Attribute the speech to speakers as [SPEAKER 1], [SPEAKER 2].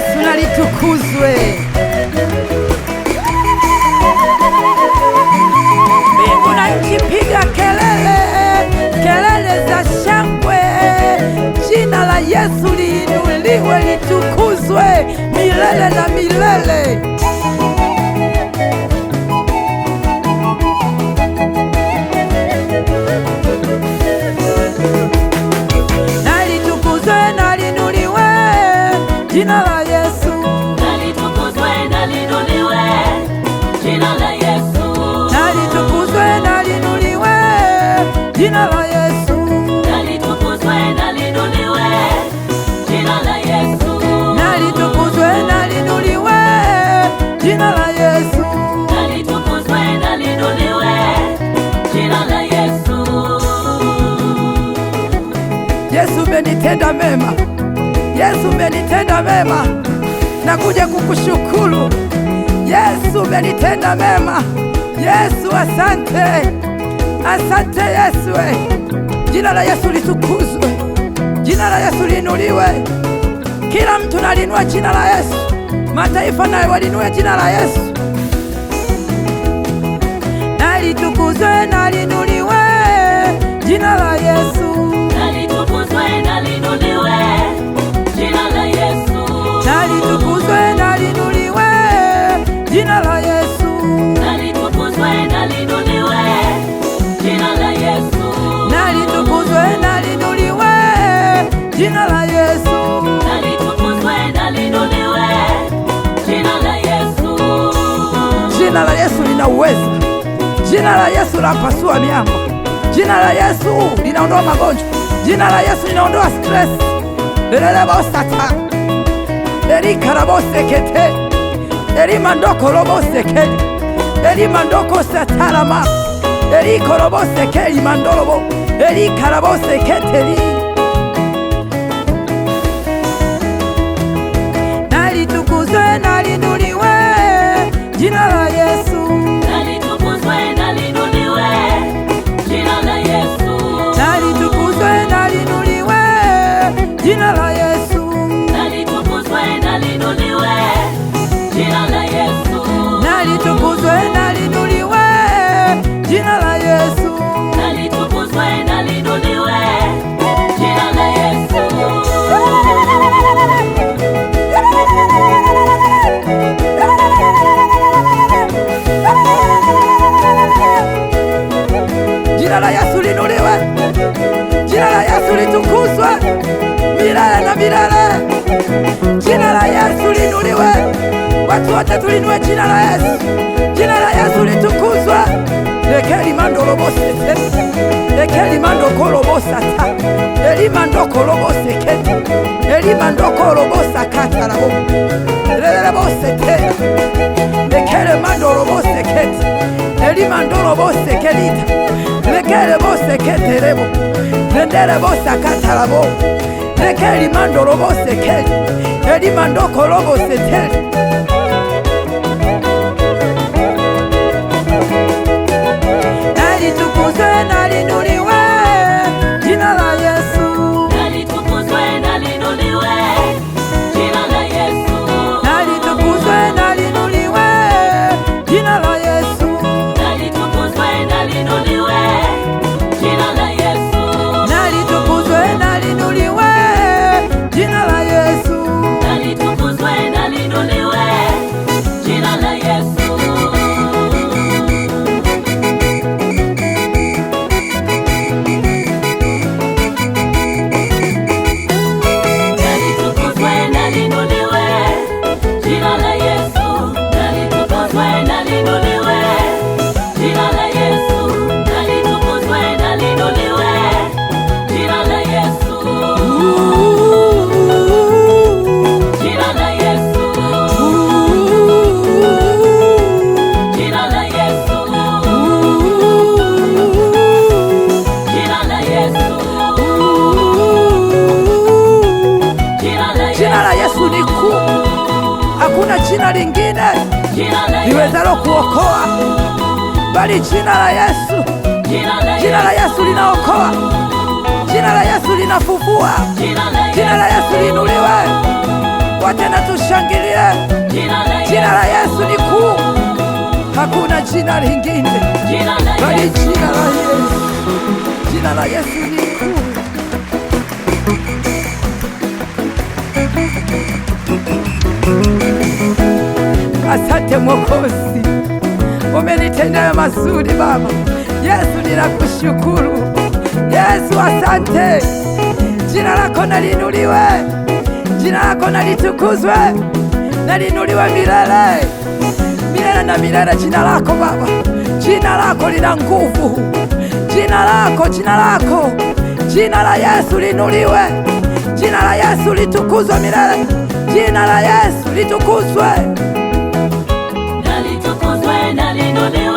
[SPEAKER 1] Yesu na litukuzwe. Mbingu na nchi piga kelele, kelele za shangwe. Jina la Yesu liinuliwe, litukuzwe milele na milele. Jina la Yesu
[SPEAKER 2] nalitukuzwe, naliinuliwe. Jina la Yesu
[SPEAKER 1] nalitukuzwe, naliinuliwe. Jina la Yesu
[SPEAKER 2] nalitukuzwe, naliinuliwe. Jina la Yesu
[SPEAKER 1] nalitukuzwe, naliinuliwe. Jina la Yesu
[SPEAKER 2] nalitukuzwe, naliinuliwe. Jina la Yesu.
[SPEAKER 1] Yesu umenitenda mema, Yesu umenitenda mema, nakuja kukushukuru. Yesu umenitenda mema, Yesu asante, asante Yesu. Jina la Yesu litukuzwe, jina la Yesu liinuliwe. Kila mtu nalinua jina la Yesu, mataifa nayo walinue jina la Yesu. Nalitukuzwe, naliinuliwe jina la Yesu,
[SPEAKER 2] nalitukuzwe, naliinuliwe. Jina la Yesu
[SPEAKER 1] nalitukuzwe, naliinuliwe. Jina la Yesu
[SPEAKER 2] nalitukuzwe, naliinuliwe. Jina la Yesu
[SPEAKER 1] nalitukuzwe, naliinuliwe. Jina la Yesu
[SPEAKER 2] nalitukuzwe, naliinuliwe. Jina la Yesu.
[SPEAKER 1] Jina la Yesu lina uwezo, jina la Yesu lapasua miamba, jina la Yesu linaondoa magonjwa, jina la Yesu linaondoa stress. Lelelebosata Erikarabose-kete Erimandoko-robose-kete Erimandoko-satarama Erikorobose-keli mandolobo Erikarabose-keteli. Nalitukuzwe, naliinuliwe. Jina la Yesu
[SPEAKER 2] Nalitukuzwe, naliinuliwe. Jina la Yesu
[SPEAKER 1] nalitukuzwe, naliinuliwe. Jina la Yesu
[SPEAKER 2] nalitukuzwe, naliinuliwe. Jina la Yesu
[SPEAKER 1] nalitukuzwe, naliinuliwe. Jina la Yesu
[SPEAKER 2] nalitukuzwe, naliinuliwe. Jina la Yesu.
[SPEAKER 1] Jina la Yesu liinuliwe, jina la Yesu litukuzwe milele na milele. Jina la Yesu liinuliwe, watu wote tulinue jina la Yesu. Jina la Yesu litukuzwe. Lekeli mandolobosete lekeli mandokolobosata elimandokolobosekete elimandokolobosakarabo lelelebosete lekele mandolobosekete elimandolobosekelita lekele boseketerebo lendelebosakatarabo lekeli mandolobosekeli elimandokoloboseteli. Nalitukuzwe, naliinuliwe. Jina la Yesu
[SPEAKER 2] Nalitukuzwe, naliinuliwe. Jina la Yesu
[SPEAKER 1] nalitukuzwe, naliinuliwe. Jina la Yesu
[SPEAKER 2] nalitukuzwe, naliinuliwe. Jina la Yesu
[SPEAKER 1] nalitukuzwe, naliinuliwe. Jina la Yesu
[SPEAKER 2] nalitukuzwe, naliinuliwe. Jina la Yesu. Nalitukuzwe, naliinuliwe. Jina la Yesu nalitukuzwe, naliinuliwe. Jina la Yesu nalitukuzwe, naliinuliwe. Jina la Yesu. Jina la Yesu. Jina la Yesu. Jina la Yesu.
[SPEAKER 1] Jina la Yesu ni kuu, hakuna jina lingine
[SPEAKER 2] Jina la
[SPEAKER 1] liwezalo kuokoa bali jina la Yesu. Jina la Yesu linaokoa, jina la Yesu linafufua, jina la Yesu liinuliwe. wote na tushangilie. Jina la Yesu ni kuu, hakuna jina lingine bali jina la Yesu. Jina la Yesu ni kuu. Asante Mwokozi, umenitendea mazuri Baba. Yesu ninakushukuru. Yesu asante. Jina lako naliinuliwe, jina lako nalitukuzwe, naliinuliwe milele milele na milele. Jina lako Baba, jina lako lina nguvu. Jina lako, jina lako, jina la Yesu liinuliwe, jina la Yesu litukuzwe milele. Jina la Yesu litukuzwe,
[SPEAKER 2] nalitukuzwe, naliinuliwe.